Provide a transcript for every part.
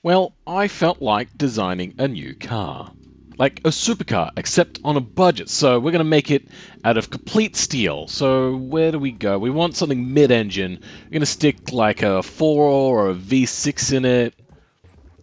Well, I felt like designing a new car. Like a supercar, except on a budget. So we're going to make it out of complete steel. So where do we go? We want something mid-engine. We're going to stick like a 4 or a V6 in it.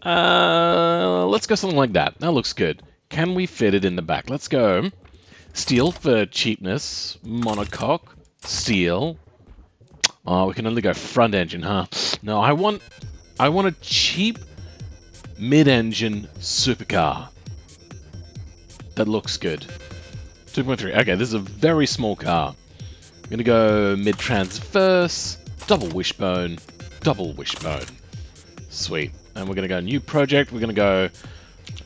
Let's go something like that. That looks good. Can we fit it in the back? Let's go. Steel for cheapness. Monocoque. Steel. Oh, we can only go front engine, huh? No, I want a cheap mid-engine supercar. That looks good. 2.3. Okay, this is a very small car. I'm going to go mid-transverse, double wishbone, double wishbone. Sweet. And we're going to go new project. We're going to go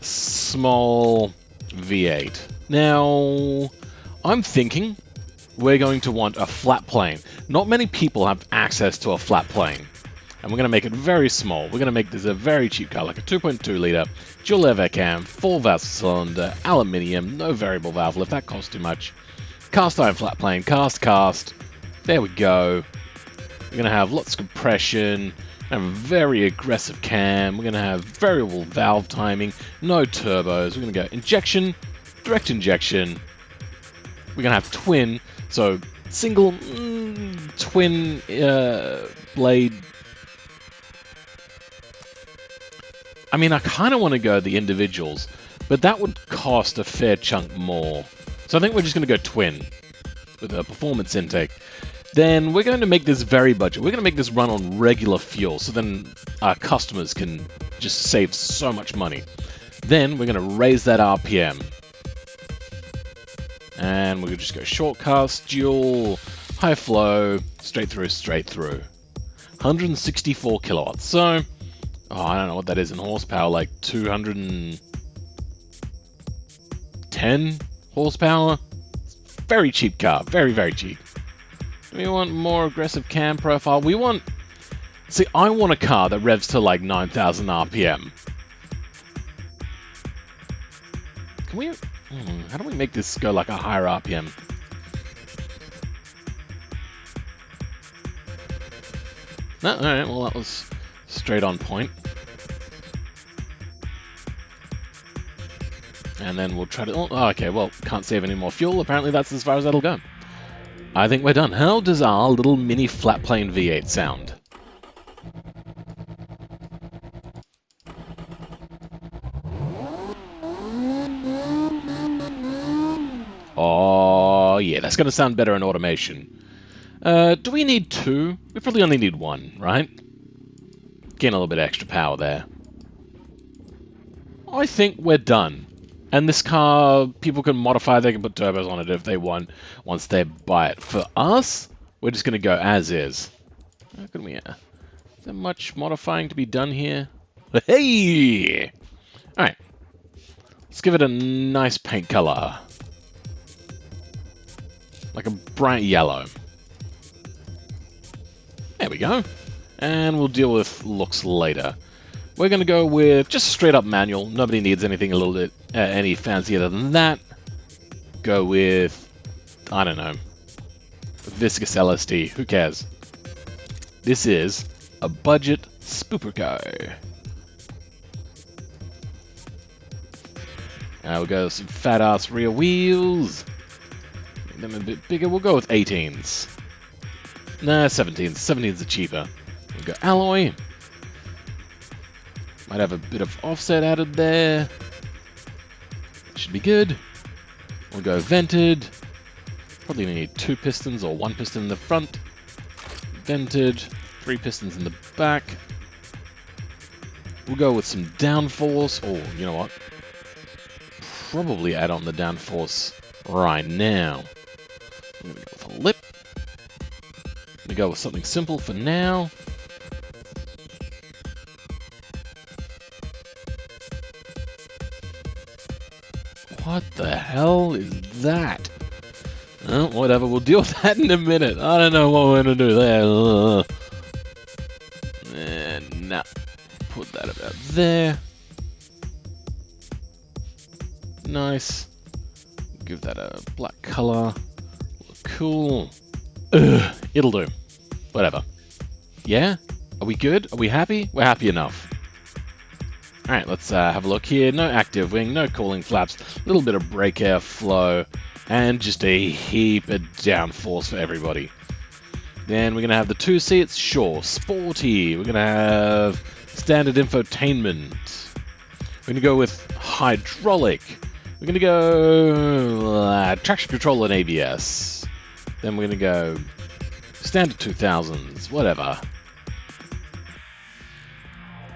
small V8. Now, I'm thinking we're going to want a flat plane. Not many people have access to a flat plane. And we're going to make it very small. We're going to make this a very cheap car, like a 2.2 liter, dual lever cam, 4-valve cylinder, aluminium, no variable valve lift, that costs too much. Cast iron flat plane, cast. There we go. We're going to have lots of compression, and a very aggressive cam. We're going to have variable valve timing, no turbos. We're going to go injection, direct injection. We're going to have twin, so single, twin blade. I mean, I kind of want to go the individuals, but that would cost a fair chunk more. So I think we're just going to go twin with a performance intake. Then we're going to make this very budget. We're going to make this run on regular fuel, so then our customers can just save so much money. Then we're going to raise that RPM. And we're going to just go short cast, dual, high flow, straight through. 164 kilowatts. So, I don't know what that is in horsepower, like 210 horsepower. Very cheap car, very, very cheap. We want more aggressive cam profile. See, I want a car that revs to like 9,000 RPM. Can we, how do we make this go like a higher RPM? No, alright, well that was straight on point. And then we'll try to... Oh, okay, well, can't save any more fuel. Apparently that's as far as that'll go. I think we're done. How does our little mini Flatplain V8 sound? Oh, yeah, that's going to sound better in automation. Do we need 2? We probably only need 1, right? Gain a little bit of extra power there. I think we're done. And this car, people can modify, they can put turbos on it if they want, once they buy it. For us, we're just going to go as is. How can we... Is there much modifying to be done here? Hey! Alright. Let's give it a nice paint color. Like a bright yellow. There we go. And we'll deal with looks later. We're going to go with just straight up manual. Nobody needs anything a little bit any fancier than that. Go with, I don't know, viscous LSD. Who cares? This is a budget SuperCar. We'll go with some fat ass rear wheels. Make them a bit bigger. We'll go with 18s. Nah, 17s. 17s are cheaper. We'll go alloy. Might have a bit of offset added there. Should be good. We'll go vented. Probably need 2 pistons or 1 piston in the front. Vented. 3 pistons in the back. We'll go with some downforce. Oh, you know what? Probably add on the downforce right now. I'm going to go with a lip. I'm going to go with something simple for now. What the hell is that? Oh, whatever, we'll deal with that in a minute. I don't know what we're going to do there. And now, put that about there. Nice. Give that a black color. Look cool. Ugh, it'll do. Whatever. Yeah? Are we good? Are we happy? We're happy enough. Alright, let's have a look here. No active wing, no cooling flaps, a little bit of brake air flow, and just a heap of downforce for everybody. Then we're going to have the 2 seats, sure, sporty. We're going to have standard infotainment. We're going to go with hydraulic. We're going to go traction control and ABS. Then we're going to go standard 2000s, whatever.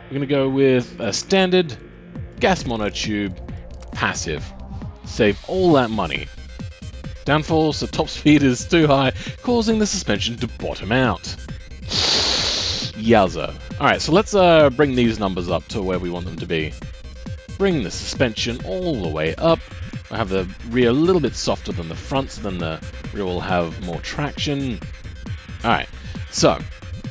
We're going to go with a standard gas monotube passive. Save all that money. Downforce, the top speed is too high, causing the suspension to bottom out. Yowza. Alright, so let's bring these numbers up to where we want them to be. Bring the suspension all the way up. I have the rear a little bit softer than the front, so then the rear will have more traction. Alright, so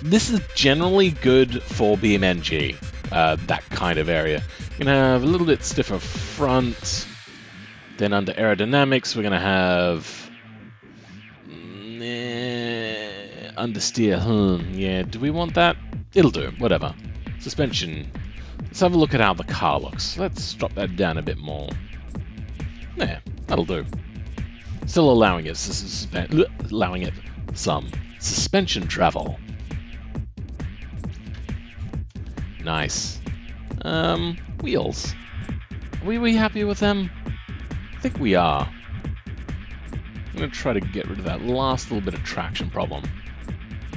this is generally good for BeamNG, that kind of area. You're going to have a little bit stiffer front. Then under aerodynamics, we're going to have understeer. Yeah, do we want that? It'll do, whatever. Suspension. Let's have a look at how the car looks. Let's drop that down a bit more. Yeah, that'll do. Still allowing it some suspension travel. Nice. Wheels. Are we happy with them? I think we are. I'm going to try to get rid of that last little bit of traction problem.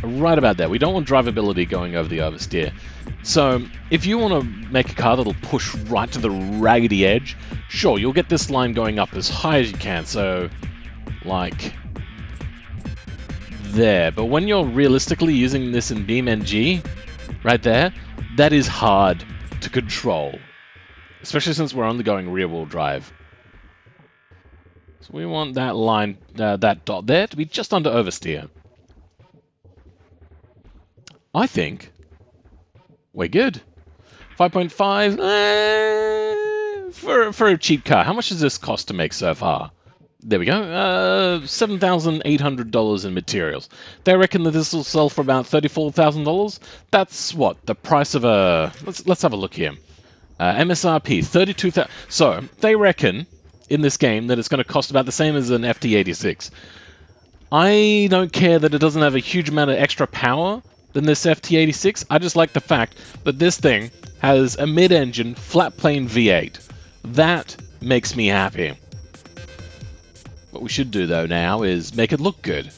Right about there. We don't want drivability going over the oversteer. So, if you want to make a car that'll push right to the raggedy edge, sure, you'll get this line going up as high as you can. So, like, there. But when you're realistically using this in BeamNG, right there, that is hard to control. Especially since we're only going rear-wheel drive. So we want that line, that dot there, to be just under oversteer. I think we're good. 5.5 for a cheap car. How much does this cost to make so far? There we go. $7,800 in materials. They reckon that this will sell for about $34,000. That's what the price of a. Let's have a look here. MSRP $32,000. So they reckon in this game that it's going to cost about the same as an FT86. I don't care that it doesn't have a huge amount of extra power than this FT86. I just like the fact that this thing has a mid-engine Flatplain V8. That makes me happy. What we should do though now is make it look good.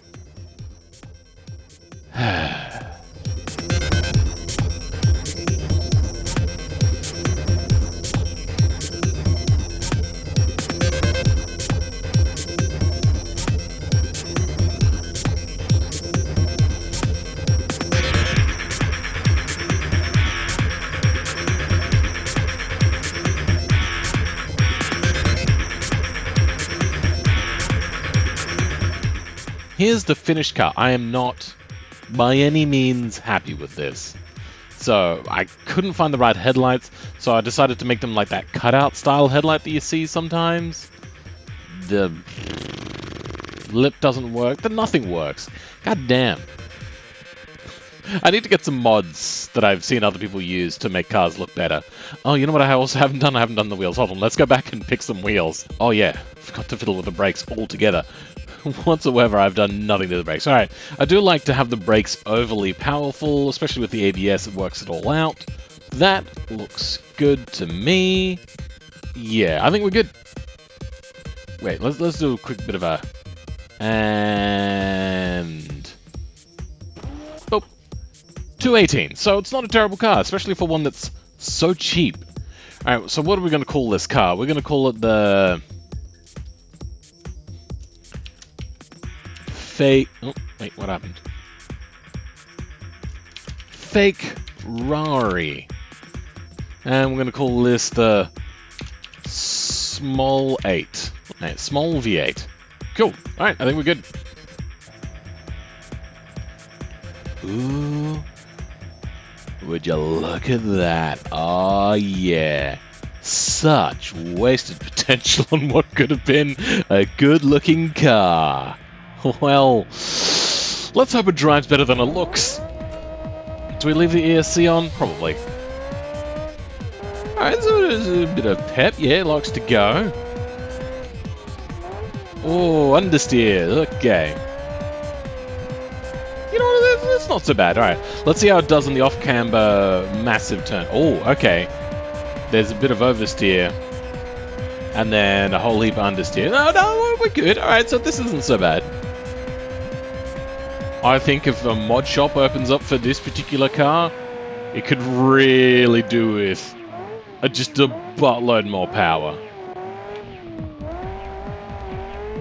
Here's the finished car. I am not, by any means, happy with this. So, I couldn't find the right headlights, so I decided to make them like that cutout style headlight that you see sometimes. The lip doesn't work. The nothing works. God damn. I need to get some mods that I've seen other people use to make cars look better. Oh, you know what I also haven't done? I haven't done the wheels. Hold on, let's go back and pick some wheels. Oh yeah, forgot to fiddle with the brakes altogether. Whatsoever, I've done nothing to the brakes. Alright, I do like to have the brakes overly powerful, especially with the ABS, it works it all out. That looks good to me. Yeah, I think we're good. Wait, let's do a quick bit of a... And... Oh, 218. So it's not a terrible car, especially for one that's so cheap. Alright, so what are we going to call this car? We're going to call it the... Oh, wait, what happened? Fakerarri. And we're going to call this the Small 8. Right, Small V8. Cool. Alright, I think we're good. Ooh. Would you look at that? Oh, yeah. Such wasted potential on what could have been a good-looking car. Well, let's hope it drives better than it looks. Do we leave the ESC on? Probably. Alright, so there's a bit of pep. Yeah, likes to go. Oh, understeer. Okay. You know what? That's not so bad. Alright, let's see how it does on the off-camber massive turn. Oh, okay. There's a bit of oversteer. And then a whole heap of understeer. No, we're good. Alright, so this isn't so bad. I think if a mod shop opens up for this particular car, it could really do with just a buttload more power.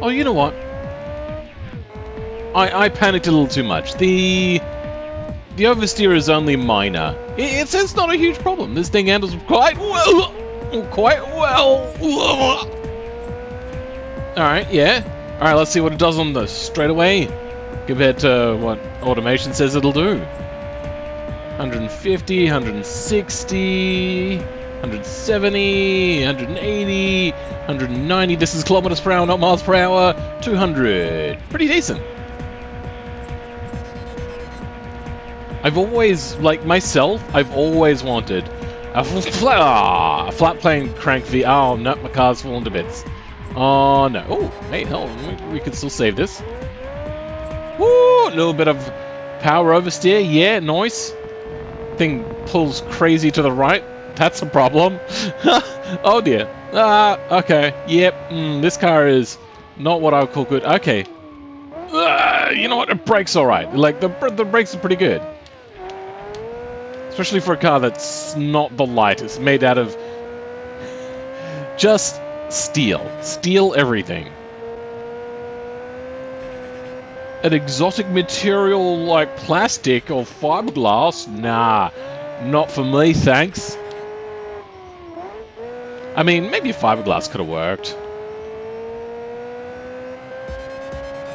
Oh, you know what? I panicked a little too much. The oversteer is only minor. It's not a huge problem. This thing handles quite well. Quite well. Alright, yeah. Alright, let's see what it does on the straightaway compared to what Automation says it'll do. 150, 160, 170, 180, 190. This is kilometers per hour, not miles per hour. 200. Pretty decent. I've always, like myself, I've always wanted a Flatplain crank V8. Oh no, my car's falling to bits. Oh no. Oh, hey, hell, we can still save this. Woo! A little bit of power oversteer. Yeah, nice. Thing pulls crazy to the right. That's a problem. Oh dear. Okay. Yep. This car is not what I would call good. Okay. You know what? It brakes alright. Like, the brakes are pretty good. Especially for a car that's not the lightest. Made out of just steel. Steel everything. An exotic material like plastic or fiberglass? Nah. Not for me, thanks. I mean, maybe fiberglass could have worked.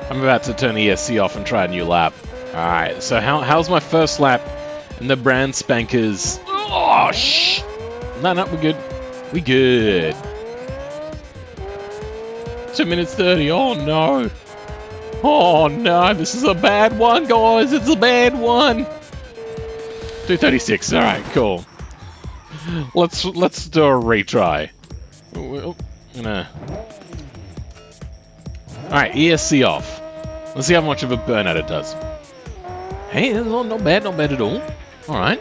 I'm about to turn ESC off and try a new lap. Alright, so how's my first lap in the brand spankers? Oh, shh! No, we're good. We good. 2 minutes 30. Oh, no. Oh, no. This is a bad one, guys. It's a bad one. 2:36. Alright, cool. Let's do a retry. Alright, ESC off. Let's see how much of a burnout it does. Hey, not bad at all. Alright.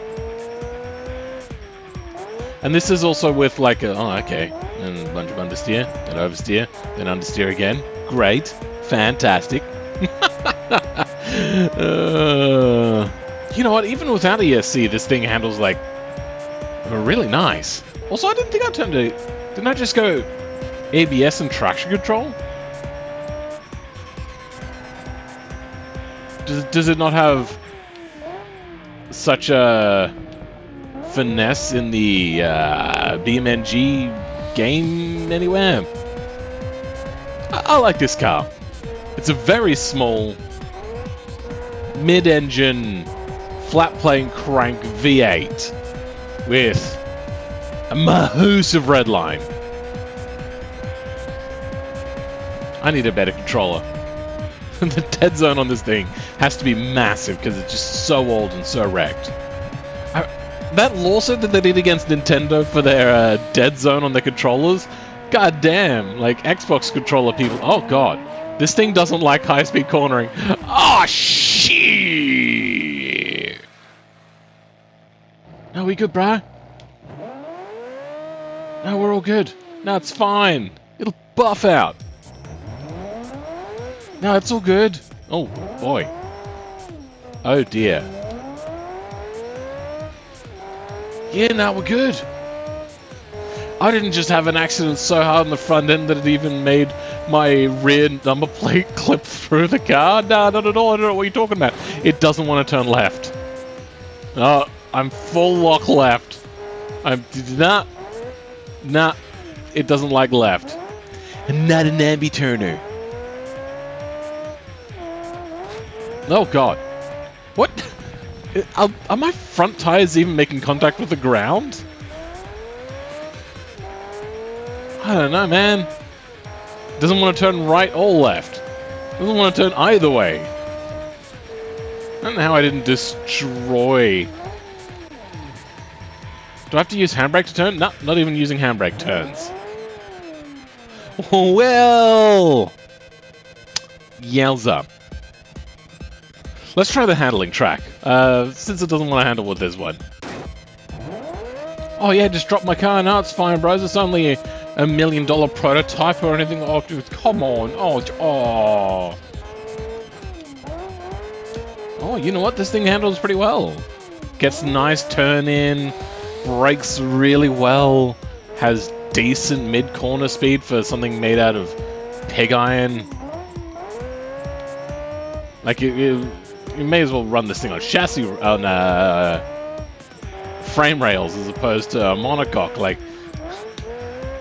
And this is also with like a... Oh, okay. And a bunch of understeer, then oversteer, then understeer again. Great. Fantastic. You know what? Even without ESC, this thing handles like... really nice. Also, I didn't think I turned to... Didn't I just go ABS and traction control? Does it not have such a finesse in the BeamNG game anywhere? I like this car. It's a very small mid-engine flat-plane crank V8 with a massive red line. I need a better controller. The dead zone on this thing has to be massive because it's just so old and so wrecked. That lawsuit that they did against Nintendo for their dead zone on their controllers, god damn, like Xbox controller people, oh god, this thing doesn't like high-speed cornering. Oh shit! No, we good, bruh? No, we're all good. No, it's fine. It'll buff out. No, it's all good. Oh, boy. Oh, dear. Yeah, no, we're good. I didn't just have an accident so hard on the front end that it even made my rear number plate clip through the car. No, not at all. I don't know what you're talking about. It doesn't want to turn left. Oh, I'm full lock left. I'm... Nah. It doesn't like left. I'm not an ambi-turner. Oh god. What? Are my front tires even making contact with the ground? I don't know, man. Doesn't want to turn right or left. Doesn't want to turn either way. I don't know how I didn't destroy... Do Do I have to use handbrake to turn? No, not even using handbrake turns. Well, yowza. Let's try the handling track, since it doesn't want to handle with this one. Oh yeah, just drop my car. No, it's fine, bros. It's only a $1 million prototype or anything. Oh, dude, come on. Oh, you know what? This thing handles pretty well. Gets nice turn in, brakes really well, has decent mid-corner speed for something made out of pig iron. Like, you may as well run this thing on chassis, on frame rails as opposed to a monocoque. Like,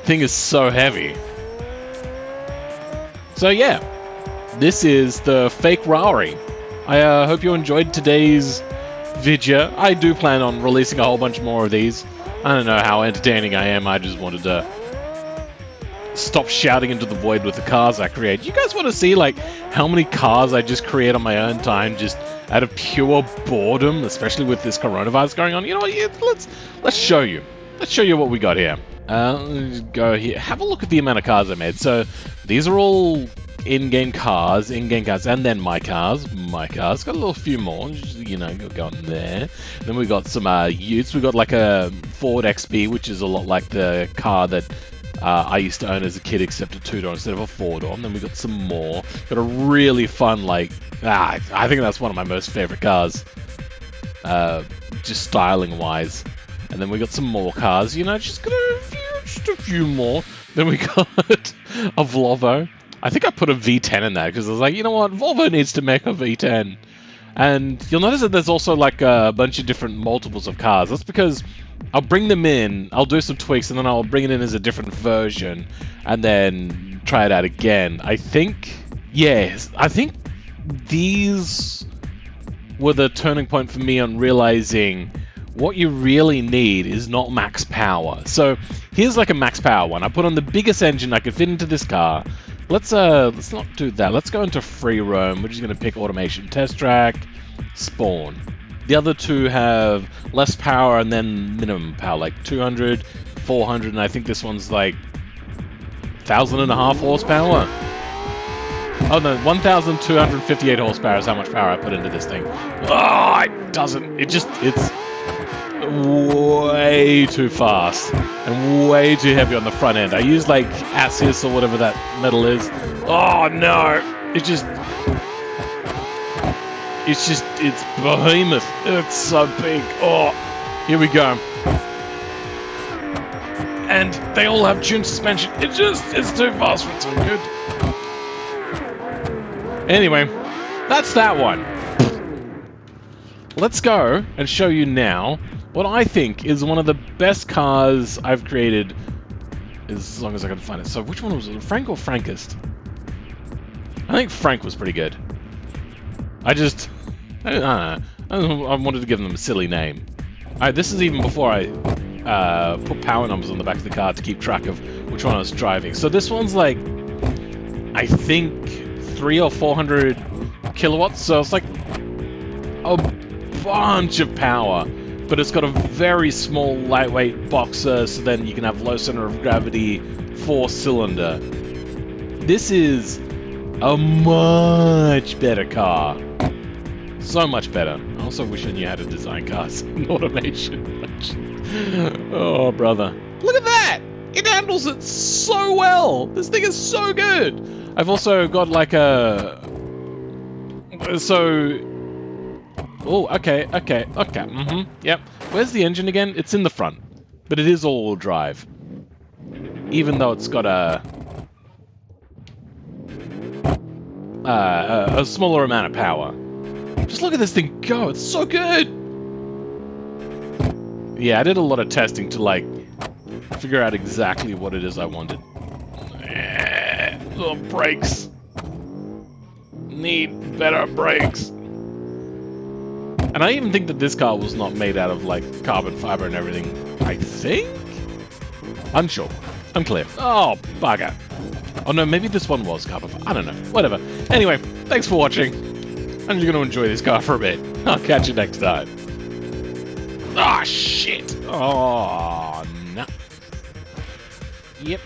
thing is so heavy. So yeah, this is the fakerarri. I hope you enjoyed today's video. I do plan on releasing a whole bunch more of these. I don't know how entertaining I am. I just wanted to stop shouting into the void with the cars I create. You guys want to see like how many cars I just create on my own time, just out of pure boredom, especially with this coronavirus going on? You know what? Let's show you. Let's show you what we got here. Let's go here. Have a look at the amount of cars I made. So these are all in-game cars, and then my cars. Got a little few more, you know, go on there. Then we got some utes. We got like a Ford XB, which is a lot like the car that I used to own as a kid, except a two-door instead of a four-door. And then we got some more. Got a really fun, like, I think that's one of my most favorite cars, just styling-wise. And then we got some more cars, you know, just a few more. Then we got a Volvo. I think I put a V10 in there because I was like, you know what, Volvo needs to make a V10. And you'll notice that there's also like a bunch of different multiples of cars. That's because I'll bring them in, I'll do some tweaks, and then I'll bring it in as a different version, and then try it out again. I think these were the turning point for me on realizing what you really need is not max power. So here's like a max power one. I put on the biggest engine I could fit into this car. Let's not do that. Let's go into free roam. We're just gonna pick automation, test track, spawn. The other two have less power and then minimum power, like 200, 400, and I think this one's like 1,500 horsepower. Oh no, 1,258 horsepower is how much power I put into this thing. Oh, it doesn't. It's way too fast and way too heavy on the front end. I use like Asis or whatever that metal is. Oh no, it's behemoth. It's so big. Oh, here we go. And they all have tuned suspension. It's too fast for it to be good. Anyway, that's that one. Let's go and show you now what I think is one of the best cars I've created, as long as I can find it. So which one was it, Frank or Frankist? I think Frank was pretty good. I don't know. I wanted to give them a silly name. Alright, this is even before I put power numbers on the back of the car to keep track of which one I was driving. So this one's like, I think 300 or 400 kilowatts, so it's like a bunch of power, but it's got a very small lightweight boxer, so then you can have low center of gravity, 4-cylinder. This is a much better car. So much better. I also wish I knew how to design cars in automation. Oh, brother. Look at that! It handles it so well! This thing is so good! I've also got like a... So... Oh, okay, yep. Where's the engine again? It's in the front. But it is all-wheel drive. Even though it's got a smaller amount of power. Just look at this thing go, it's so good! Yeah, I did a lot of testing to, like, figure out exactly what it is I wanted. Oh, brakes. Need better brakes. And I even think that this car was not made out of, like, carbon fiber and everything. I think? Unsure. Unclear. Oh, bugger. Oh no, maybe this one was carbon fiber. I don't know. Whatever. Anyway, thanks for watching. I'm just going to enjoy this car for a bit. I'll catch you next time. Ah, shit. Oh, no. Yep.